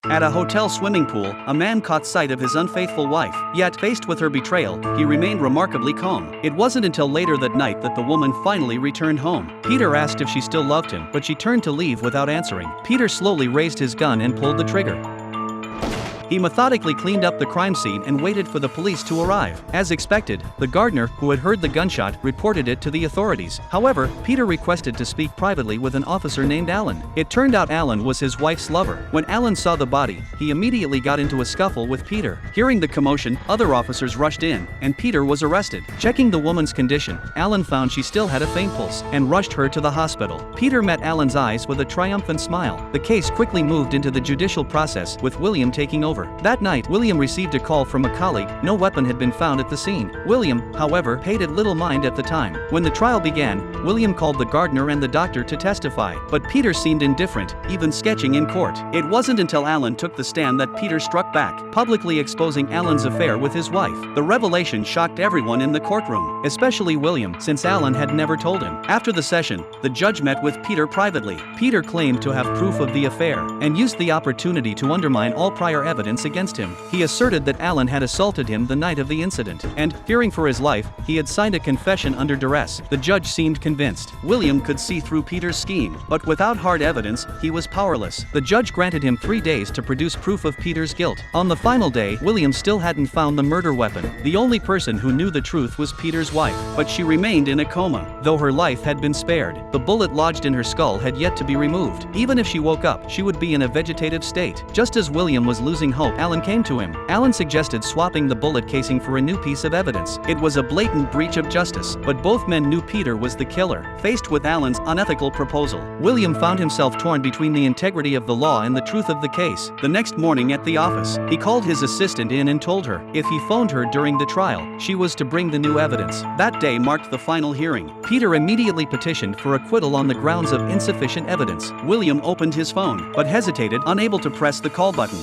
At a hotel swimming pool, a man caught sight of his unfaithful wife, yet, faced with her betrayal, he remained remarkably calm. It wasn't until later that night that the woman finally returned home. Peter asked if she still loved him, but she turned to leave without answering. Peter slowly raised his gun and pulled the trigger. He methodically cleaned up the crime scene and waited for the police to arrive. As expected, the gardener, who had heard the gunshot, reported it to the authorities. However, Peter requested to speak privately with an officer named Alan. It turned out Alan was his wife's lover. When Alan saw the body, he immediately got into a scuffle with Peter. Hearing the commotion, other officers rushed in, and Peter was arrested. Checking the woman's condition, Alan found she still had a faint pulse, and rushed her to the hospital. Peter met Alan's eyes with a triumphant smile. The case quickly moved into the judicial process, with William taking over. That night, William received a call from a colleague. No weapon had been found at the scene. William, however, paid it little mind at the time. When the trial began, William called the gardener and the doctor to testify, but Peter seemed indifferent, even sketching in court. It wasn't until Alan took the stand that Peter struck back, publicly exposing Alan's affair with his wife. The revelation shocked everyone in the courtroom, especially William, since Alan had never told him. After the session, the judge met with Peter privately. Peter claimed to have proof of the affair, and used the opportunity to undermine all prior evidence against him. He asserted that Alan had assaulted him the night of the incident, and, fearing for his life, he had signed a confession under duress. The judge seemed convinced. William could see through Peter's scheme, but without hard evidence, he was powerless. The judge granted him 3 days to produce proof of Peter's guilt. On the final day, William still hadn't found the murder weapon. The only person who knew the truth was Peter's wife, but she remained in a coma. Though her life had been spared, the bullet lodged in her skull had yet to be removed. Even if she woke up, she would be in a vegetative state. Just as William was losing hope, Alan came to him. Alan suggested swapping the bullet casing for a new piece of evidence. It was a blatant breach of justice, but both men knew Peter was the killer. Faced with Alan's unethical proposal, William found himself torn between the integrity of the law and the truth of the case. The next morning at the office, he called his assistant in and told her, if he phoned her during the trial, she was to bring the new evidence. That day marked the final hearing. Peter immediately petitioned for acquittal on the grounds of insufficient evidence. William opened his phone, but hesitated, unable to press the call button.